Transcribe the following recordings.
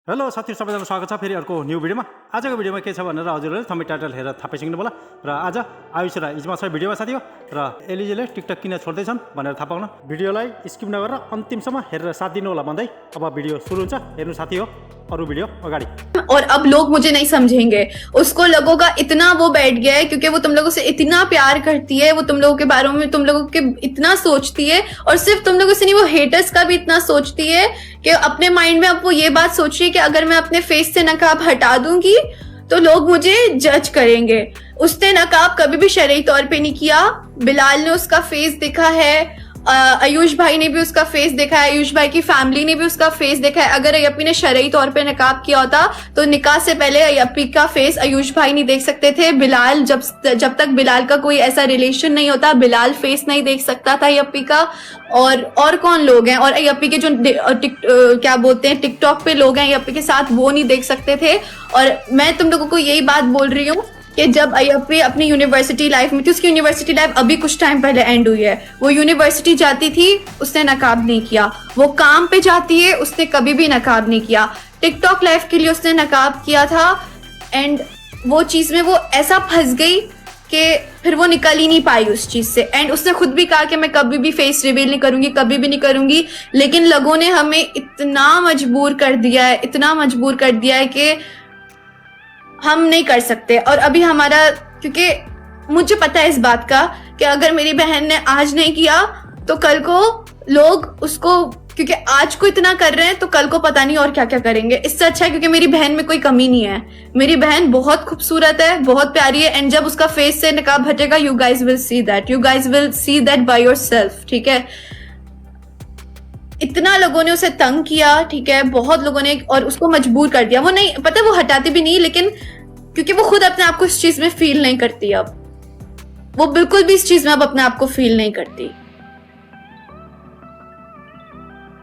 Hello साथीहरु सबैजना स्वागत छ फेरि अर्को न्यू भिडियोमा। आजको भिडियोमा के छ भनेर हजुरहरूले थम्बनेल टाइटल हेरेर थाहा पाइसक्नु होला। र आज आयुष र इजमा छ भिडियोमा साथी हो र एलिजीले टिकटक किन छोड्दैछन् भनेर थाहा पाउन भिडियोलाई स्किप नगरेर अन्तिमसम्म हेरेर साथ दिनु होला भन्दै अब भिडियो सुरु हुन्छ। हेर्नु साथी हो अरु भिडियो अगाडि। और अब लोग मुझे नहीं समझेंगे, उसको लोगों का इतना वो बैठ गया है क्योंकि वो तुम लोगों से इतना प्यार करती है, वो तुम लोगों के बारे में तुम लोगों के इतना सोचती है और सिर्फ तुम लोगों से नहीं वो हेटर्स का भी इतना सोचती है कि अपने माइंड में अब वो ये बात सोच रही है कि अगर मैं अपने फेस से नकाब हटा दूंगी तो लोग मुझे जज करेंगे। उसने नकाब कभी भी शरई तौर पे नहीं किया। बिलाल ने उसका फेस देखा है, आयुष भाई ने भी उसका फेस देखा है, आयुष भाई की फैमिली ने भी उसका फेस देखा है। अगर अयप्पी ने शरई तौर पे नकाब किया होता तो निकाह से पहले अयप्पी का फेस आयुष भाई नहीं देख सकते थे। बिलाल जब तक बिलाल का कोई ऐसा रिलेशन नहीं होता बिलाल फेस नहीं देख सकता था अयप्पी का। और कौन लोग हैं, और अयप्पी के जो क्या बोलते हैं टिकटॉक पे लोग हैं अयप्पी के साथ, वो नहीं देख सकते थे। और मैं तुम लोगों को यही बात बोल रही हूँ कि जब अयप्पी अपनी यूनिवर्सिटी लाइफ में थी, उसकी यूनिवर्सिटी लाइफ अभी कुछ टाइम पहले एंड हुई है, वो यूनिवर्सिटी जाती थी उसने नकाब नहीं किया। वो काम पे जाती है उसने कभी भी नकाब नहीं किया। टिकटॉक लाइफ के लिए उसने नकाब किया था एंड वो चीज में वो ऐसा फंस गई कि फिर वो निकल ही नहीं पाई उस चीज से। एंड उसने खुद भी कहा कि मैं कभी भी फेस रिवील नहीं करूंगी, कभी भी नहीं करूंगी। लेकिन लोगों ने हमें इतना मजबूर कर दिया है, इतना मजबूर कर दिया है कि हम नहीं कर सकते। और अभी हमारा, क्योंकि मुझे पता है इस बात का कि अगर मेरी बहन ने आज नहीं किया तो कल को लोग उसको, क्योंकि आज को इतना कर रहे हैं तो कल को पता नहीं और क्या क्या करेंगे। इससे अच्छा है, क्योंकि मेरी बहन में कोई कमी नहीं है, मेरी बहन बहुत खूबसूरत है, बहुत प्यारी है। एंड जब उसका फेस से नकाब हटेगा you guys will see that, you guys will see that by yourself. ठीक है, इतना लोगों ने उसे तंग किया, ठीक है, बहुत लोगों ने, और उसको मजबूर कर दिया। वो नहीं पता, वो हटाती भी नहीं, लेकिन क्योंकि वो खुद अपने आप को इस चीज में फील नहीं करती, अब वो बिल्कुल भी इस चीज में अब अपने आप को फील नहीं करती।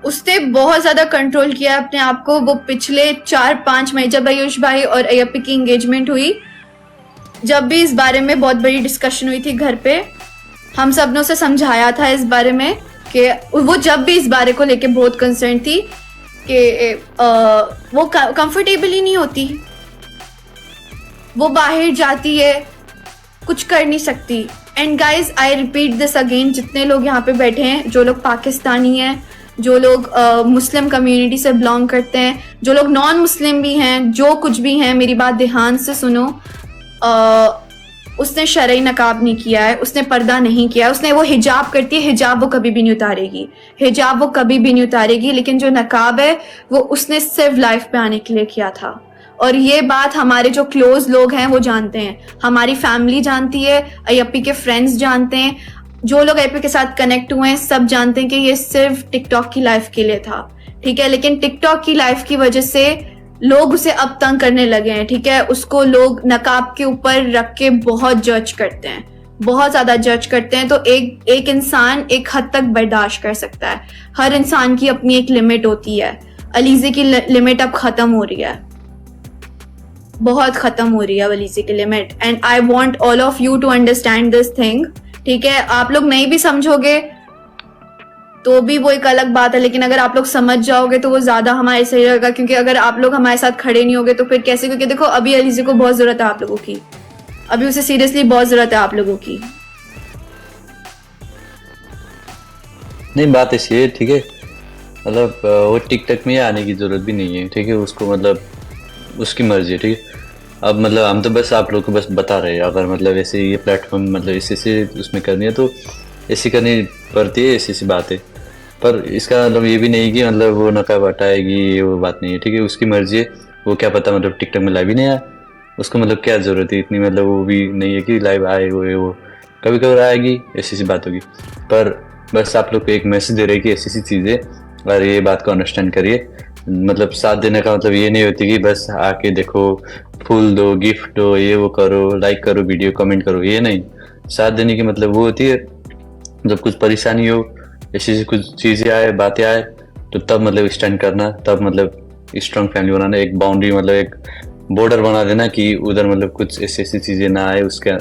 उसने बहुत ज्यादा कंट्रोल किया अपने आप को। वो पिछले 4-5 महीने जब आयुष भाई और अयप्पी की एंगेजमेंट हुई, जब भी इस बारे में बहुत बड़ी डिस्कशन हुई थी घर पे, हम सब ने उसे समझाया था इस बारे में कि वो जब भी इस बारे को लेके बहुत कंसर्न थी कि वो कंफर्टेबल ही नहीं होती, वो बाहर जाती है कुछ कर नहीं सकती। And guys I repeat this again, जितने लोग यहाँ पे बैठे हैं, जो लोग पाकिस्तानी हैं, जो लोग मुस्लिम कम्युनिटी से बिलोंग करते हैं, जो लोग नॉन मुस्लिम भी हैं, जो कुछ भी हैं, मेरी बात ध्यान से सुनो। उसने शरई नकाब नहीं किया है, उसने पर्दा नहीं किया है, उसने, वो हिजाब करती है, हिजाब वो कभी भी नहीं उतारेगी, हिजाब वो कभी भी नहीं उतारेगी। लेकिन जो नकाब है वो उसने सिर्फ लाइफ पे आने के लिए किया था। और ये बात हमारे जो क्लोज लोग हैं वो जानते हैं, हमारी फैमिली जानती है, अयप्पी के फ्रेंड्स जानते हैं, जो लोग अयप्पी के साथ कनेक्ट हुए हैं सब जानते हैं कि ये सिर्फ टिकटॉक की लाइफ के लिए था। ठीक है, लेकिन टिकटॉक की लाइफ की वजह से लोग उसे अब तंग करने लगे हैं। ठीक है, उसको लोग नकाब के ऊपर रख के बहुत जज करते हैं, बहुत ज्यादा जज करते हैं। तो एक इंसान एक हद तक बर्दाश्त कर सकता है, हर इंसान की अपनी एक लिमिट होती है। अलीजे की लिमिट अब खत्म हो रही है, बहुत खत्म हो रही है अलीजे की लिमिट। And I want all of you to understand this thing. ठीक है, आप लोग नहीं भी समझोगे तो भी वो एक अलग बात है, लेकिन अगर आप लोग समझ जाओगे तो वो ज्यादा हमारे सही रहेगा। क्योंकि अगर आप लोग हमारे साथ खड़े नहीं होगे तो फिर कैसे, क्योंकि देखो अभी अलीजे को बहुत जरूरत है आप लोगों की, अभी उसे सीरियसली बहुत जरूरत है आप लोगों की। नहीं, बात ऐसी है, ठीक है, मतलब वो टिकटॉक में आने की जरूरत भी नहीं है। ठीक है, उसको मतलब उसकी मर्जी है। ठीक है, अब मतलब हम तो बस आप लोग को बस बता रहे हैं, अगर मतलब ऐसे ये प्लेटफॉर्म मतलब ऐसे उसमें करनी है तो ऐसी करनी पड़ती है, ऐसी बात है। पर इसका मतलब ये भी नहीं कि मतलब वो नकाब हटाएगी, ये वो बात नहीं है। ठीक है, उसकी मर्जी है, वो क्या पता मतलब टिकटॉक में लाइव ही नहीं आया, उसको मतलब क्या ज़रूरत है इतनी, मतलब वो भी नहीं है कि लाइव आए वो कभी कभी आएगी, ऐसी बात होगी। पर बस आप लोग को एक मैसेज दे रहे कि ऐसी चीज़ें, और ये बात को अंडरस्टैंड करिए। मतलब साथ देने का मतलब ये नहीं होती कि बस आके देखो, फूल दो, गिफ्ट दो, ये वो करो, लाइक करो, वीडियो कमेंट करो, ये नहीं। साथ देने की मतलब वो होती है जब कुछ परेशानी हो, ऐसी कुछ चीज़ें आए, बातें आए, तो तब मतलब स्टैंड करना, तब मतलब स्ट्रॉन्ग फैमिली बनाना, एक बाउंड्री मतलब एक बॉर्डर बना देना कि उधर मतलब कुछ ऐसी चीज़ें ना आए, उसके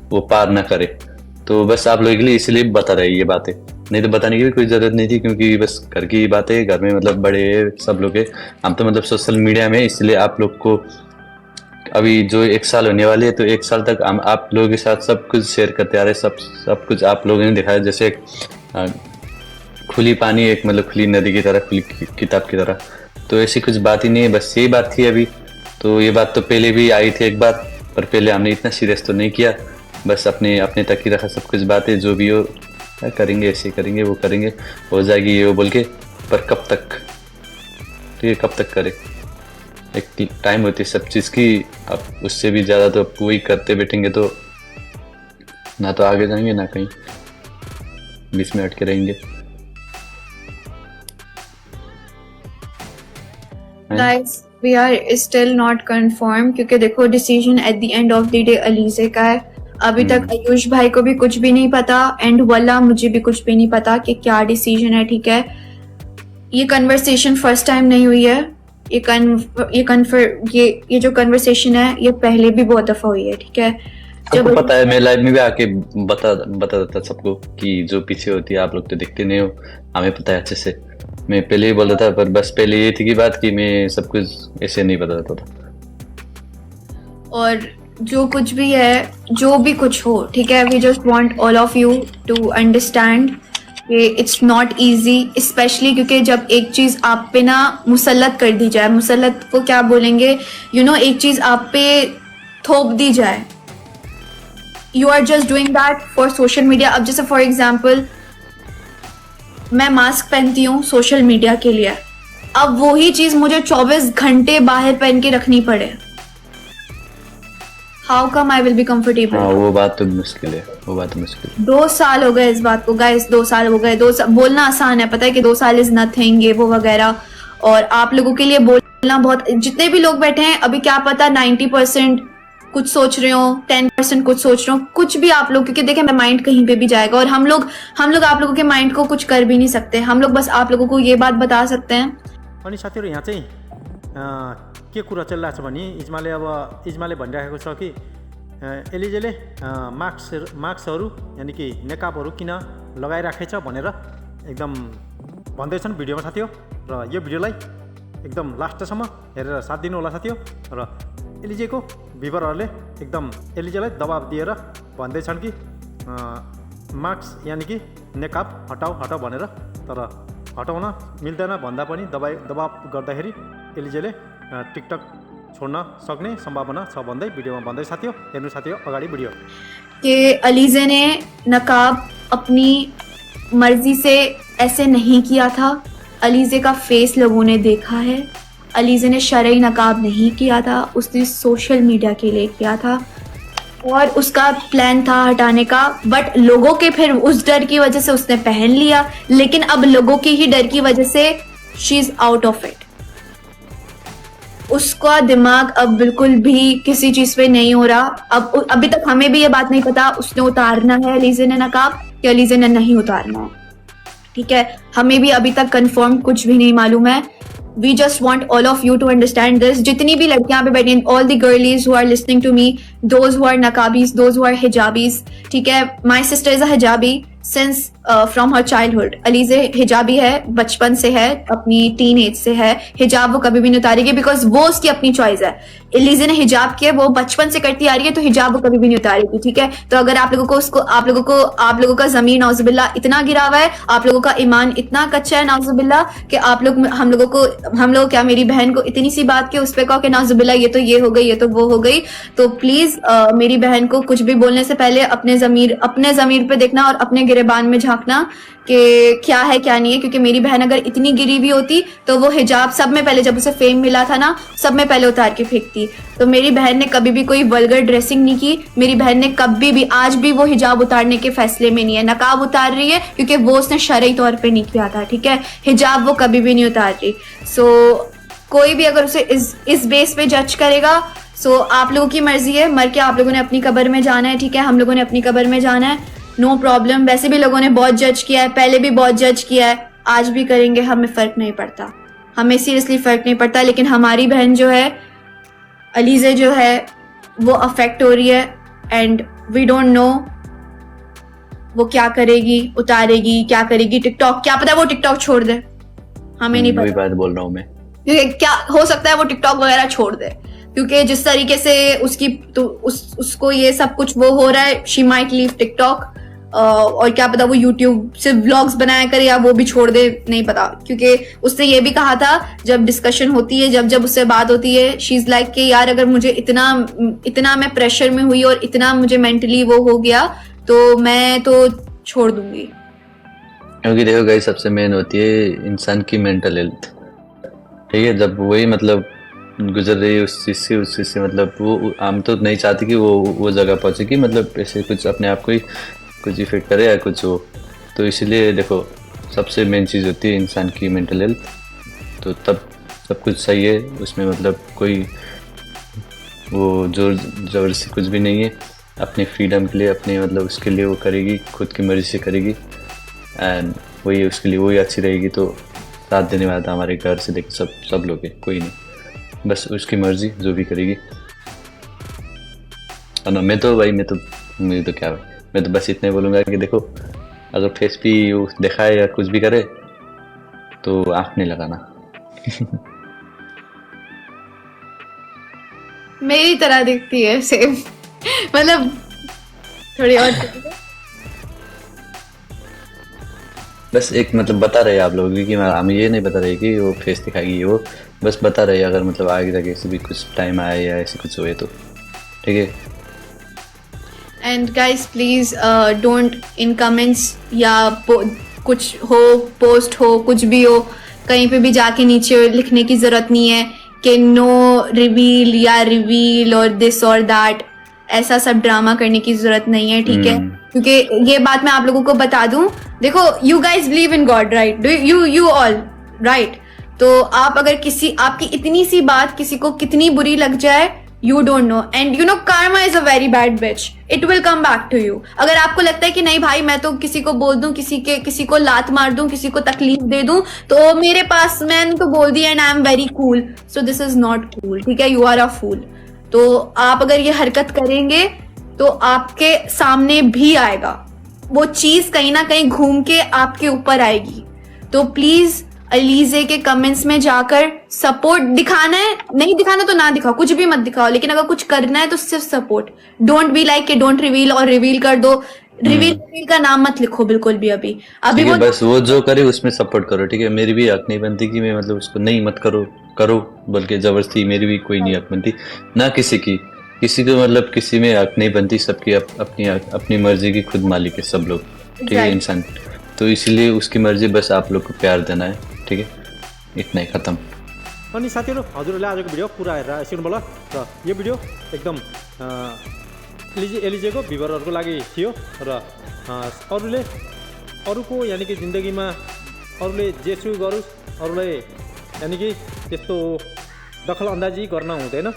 वो पार ना करे। तो बस आप लोगों के लिए इसलिए बता रहे ये बातें, नहीं तो बताने की भी कोई ज़रूरत नहीं थी, क्योंकि बस घर की बातें, घर में मतलब बड़े सब लोग हैं हम, तो मतलब सोशल मीडिया में, इसलिए आप लोग को अभी जो 1 साल होने वाली है, तो 1 साल तक हम आप लोगों के साथ सब कुछ शेयर करते आ रहे, सब कुछ आप लोगों ने दिखाया, जैसे एक खुली पानी, एक मतलब खुली नदी की तरह, खुली किताब की तरह। तो ऐसी कुछ बात ही नहीं है, बस यही बात थी अभी। तो ये बात तो पहले भी आई थी एक बार, पर पहले हमने इतना सीरियस तो नहीं किया, बस अपने अपने तक ही रखा सब कुछ बातें, जो भी हो करेंगे, ऐसे करेंगे, वो करेंगे, हो जाएगी ये वो बोल के। पर कब तक, ठीक है, कब तक करे, एक टाइम होती है सब चीज़ की। अब उससे भी ज़्यादा तो वही करते बैठेंगे तो ना तो आगे जाएंगे ना कहीं, बीच में अटके रहेंगे। Guys, we are still not confirmed क्योंकि देखो decision at the end of the day Alizeh का है। अभी तक आयुष भाई को भी कुछ भी नहीं पता एंड वल्ला मुझे भी कुछ भी नहीं पता कि क्या डिसीजन है, ठीक है। ये कन्वर्सेशन फर्स्ट टाइम नहीं हुई है, ये जो कन्वर्सेशन है ये पहले भी बहुत दफा हुई है, ठीक है। सबको पता है, मैं लाइव में भी आके बता देता सबको कि जो पीछे होती है आप लोग तो देखते नहीं हो, हमें पता है अच्छे से। मैं पहले ही बोलता था, पर बस पहले ये थी की बात कि मैं सब कुछ ऐसे नहीं बता देता था। और जो कुछ भी है, जो भी कुछ हो, ठीक है, we just want all of you to understand कि इट्स नॉट इजी, स्पेशली क्योंकि जब एक चीज आप पे ना मुसल्लत कर दी जाए, मुसल्लत को क्या बोलेंगे, एक चीज आप पे थोप दी जाए, you are just doing that for social media. अब जैसे फॉर एग्जाम्पल मैं मास्क पहनती हूँ सोशल मीडिया के लिए, अब वही चीज मुझे 24 घंटे बाहर पहन के रखनी पड़े, how come I will be comfortable. वो बात तो मुश्किल है, वो बात तो मुश्किल है। 2 साल हो गए इस बात को गाइस, 2 साल हो गए। बोलना आसान है, पता है कि 2 साल इज नथिंग, ये वो वगैरह, और आप लोगों के लिए बोलना बहुत, जितने भी लोग बैठे हैं अभी क्या पता 90% कुछ सोच रहे हो, 10% कुछ सोच रहे हो, कुछ भी आप लोग, क्योंकि देखें माइंड कहीं पे भी जाएगा और हम लोग आप लोगों के माइंड को कुछ कर भी नहीं सकते, हम लोग बस आप लोगों को ये बात बता सकते हैं। अनि साथीहरु यहाँ चाहिँ के कुरा चलिरहेको छ भने इजमाले भनिराखेको छ कि एलिजेले मास्कहरू यानि कि नेकाबहरू किन लगाइराखेछ भनेर एकदम भन्दैछन् भिडियोमा साथी हो। र यो भिडियोलाई एकदम लास्टसम्म हेरेर साथ दिनु होला साथी हो। र एलिजेको भिभरहरूले एकदम एलिजेलाई दबाब दिएर भन्दैछन् कि मास्क यानि कि नेकाब हटाऊ भनेर, तर हटाउन मिल्दैन भन्दा पनि दबाब गर्दाखेरि एलिजेले टिकटक छोड्न सक्ने संभावना छ भन्दै भिडियोमा भन्दै साथी हो। हेर्नु साथी हो अगाडि भिडियो कि अलीजे ने नकाब अपनी मर्जी से ऐसे नहीं किया था, अलीजे का फेस लोगों ने देखा है, अलीजे ने शरई नकाब नहीं किया था, उसने सोशल मीडिया के लिए किया था और उसका प्लान था हटाने का, बट लोगों के फिर उस डर की वजह से उसने पहन लिया, लेकिन अब लोगों की ही डर की वजह से she is out of it. उसका दिमाग अब बिल्कुल भी किसी चीज पे नहीं हो रहा। अब अभी तक हमें भी ये बात नहीं पता उसने उतारना है अलीजे ने नकाब या अलीजे ने नहीं उतारना है, ठीक है, हमें भी अभी तक कंफर्म कुछ भी नहीं मालूम है। We just want all of you to understand this. जितनी भी लड़कियां पे बैठी हैं, all the girlies who are listening to me, those who are naqabis, those who are hijabis, ठीक है, my sister is a hijabi since from her childhood. Alizeh हिजाबी है, बचपन से है, अपनी टीन एज से है, हिजाब वो कभी भी नहीं उतारेगी बिकॉज वो उसकी अपनी चॉइस है। एलिजे ने हिजाब किया, वो बचपन से करती आ रही है, तो हिजाब वो कभी भी नहीं उतारेगी, ठीक है। तो अगर आप लोगों का ज़मीन नाउजुबिल्ला इतना गिरा हुआ है, आप लोगों का ईमान इतना कच्चा है नाउजुबिल्ला कि आप लोग हम लोग क्या मेरी बहन को इतनी सी बात के उस पे कहो कि नाउजुबिल्ला ये तो ये हो गई, ये तो वो हो गई, तो प्लीज मेरी बहन को कुछ भी बोलने से पहले अपने जमीर पे देखना और अपने गिरेबान में झांकना कि क्या है क्या नहीं है, क्योंकि मेरी बहन अगर इतनी गिरी हुई होती तो वो हिजाब सब में पहले, जब उसे फेम मिला था ना, सब में पहले उतार के फेंकती। तो मेरी बहन ने कभी भी कोई वल्गर ड्रेसिंग नहीं की, मेरी बहन ने कभी भी, आज भी वो हिजाब उतारने के फैसले में नहीं है, नकाब उतार रही है क्योंकि वो उसने शरई तौर पे नहीं किया था, ठीक है, हिजाब वो कभी भी नहीं उतार रही। सो कोई भी अगर उसे इस बेस पे जज करेगा, सो आप लोगों की मर्जी है, मर के आप लोगों ने अपनी कब्र में जाना है, ठीक है, हम लोगों ने अपनी कब्र में जाना है, नो प्रॉब्लम। वैसे भी लोगों ने बहुत जज किया है, पहले भी बहुत जज किया है, आज भी करेंगे, हमें फर्क नहीं पड़ता, हमें सीरियसली फर्क नहीं पड़ता। लेकिन हमारी बहन जो है अलीजे जो है वो अफेक्ट हो रही है एंड वी डोंट नो वो क्या करेगी, उतारेगी, क्या करेगी, टिकटॉक, क्या पता वो टिकटॉक छोड़ दे, हमें नहीं वही पता। बात बोल रहा हूँ मैं। क्या हो सकता है वो टिकटॉक वगैरह छोड़ दे, क्योंकि जिस तरीके से उसकी तो उसको ये सब कुछ वो हो रहा है, शी माइट लीव टिकटॉक, और क्या पता वो यूट्यूब से व्लॉग्स बनाया करे या वो भी छोड़ दे, नहीं पता। क्योंकि उसने ये भी कहा था जब डिस्कशन होती है, जब उससे बात होती है, शी इज लाइक कि यार अगर मुझे इतना मैं प्रेशर में हुई और इतना मुझे मेंटली वो हो गया तो मैं तो छोड़ दूंगी। क्योंकि देखो गाइस, सबसे मेन होती है इंसान की मेंटल हेल्थ, ठीक है। जब वही मतलब गुजर रही है उस चीज से मतलब वो हम तो नहीं चाहते कि वो जगह पहुंचे कि मतलब ऐसे कुछ अपने आप को ही कुछ इफेक्ट करे या कुछ हो। तो इसीलिए देखो सबसे मेन चीज़ होती है इंसान की मेंटल हेल्थ, तो तब सब कुछ सही है उसमें, मतलब कोई वो जोर जबरदस्ती कुछ भी नहीं है। अपने फ्रीडम के लिए, अपने मतलब उसके लिए वो करेगी, खुद की मर्जी से करेगी, एंड वही उसके लिए वही अच्छी रहेगी। तो साथ देने वाला था हमारे घर से लेकर सब लोग है, कोई नहीं, बस उसकी मर्जी जो भी करेगी। और ना मैं तो मुझे तो क्या भाई, मैं तो बस इतने बोलूँगा कि देखो अगर फेस पे वो दिखाए या कुछ भी करे तो आँख नहीं लगाना। मेरी तरह दिखती है सेम, मतलब थोड़ी और बस एक मतलब बता रहे आप लोग कि हम ये नहीं बता रहे कि वो फेस दिखाएगी, वो बस बता रहे अगर मतलब आगे जाके ऐसे भी कुछ टाइम आए या ऐसे कुछ हुए तो ठीक है। And guys please don't in comments या कुछ हो, पोस्ट हो, कुछ भी हो, कहीं पे भी जाके नीचे लिखने की जरूरत नहीं है कि नो रिवील या रिवील और दिस और दैट, ऐसा सब ड्रामा करने की जरूरत नहीं है, ठीक है। क्योंकि ये बात मैं आप लोगों को बता दूं, देखो you guys believe in God, right? Do you all, right? तो आप अगर आपकी इतनी सी बात किसी को कितनी बुरी लग जाए, you don't know, and you know karma is a very bad bitch, it will come back to you। अगर आपको लगता है कि नहीं भाई मैं तो किसी को बोल दूं, किसी को लात मार दूं, किसी को तकलीफ दे दूं, तो मेरे पास मैंने तो बोल दिया and I am very cool, so this is not cool, ठीक है? यू आर अ फूल। तो आप अगर ये हरकत करेंगे तो आपके सामने भी आएगा वो चीज, कहीं ना कहीं घूम के आपके ऊपर आएगी। तो प्लीज अलीजे के कमेंट्स में जाकर सपोर्ट दिखाना है, नहीं दिखाना तो ना दिखाओ, कुछ भी मत दिखाओ, लेकिन अगर कुछ करना है तो सिर्फ सपोर्ट। डोंट बी लाइक के डोंट रिवील, और रिवील कर दो, रिवील का नाम मत लिखो बिल्कुल भी अभी वो बस वो जो करे उसमें सपोर्ट करो, ठीक है। मेरी भी हक नहीं बनती कि मैं मतलब उसको नहीं मत करो, बल्कि जबरदस्ती मेरी भी कोई नहीं हक बनती ना किसी को, मतलब किसी में हक नहीं बनती। सबकी अपनी मर्जी की खुद मालिक है सब लोग, ठीक है, इंसान। तो इसीलिए उसकी मर्जी, बस आप लोग को प्यार देना है, ठीक है, इतना ही, खत्म। अनि साथीहरू, हजुरहरूले आजको भिडियो पुरा हेरेर सिक्नु होला र यो भिडियो एकदम एलिजेको भिभरहरूको लागि थियो र अरूले अरूको यानि कि जिन्दगीमा अरूले जेसु गरोस्, अरूलाई यानि कि त्यस्तो दखल अंदाजी गर्न हुँदैन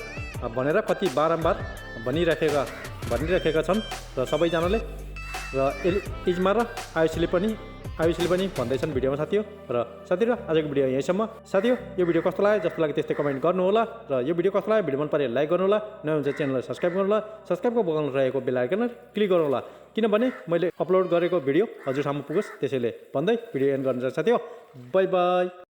भनेर कति बारम्बार भनिराखेका छन् र सबैजनाले, र इजमा र आयुषले पनि भन्दैछन् भिडियोमा साथी हो। र साथीहरू आजको भिडियो यहीँसम्म। साथी हो, यो भिडियो कस्तो लाग्यो, जस्तो लाग्यो त्यस्तै कमेन्ट गर्नु होला, र यो भिडियो कस्तो लाग्यो, भिडियो मन परे लाइक गर्नु होला, नयाँ हुन्छ च्यानललाई सब्स्क्राइब गर्नु होला, सब्स्क्राइबको बगलमा रहेको बेल आइकन क्लिक गर्नु होला, किनभने मैले अपलोड गरेको भिडियो हजुरसम्म पुगोस्, त्यसैले भन्दै भिडियो एन्ड गर्न साथी हो। By by.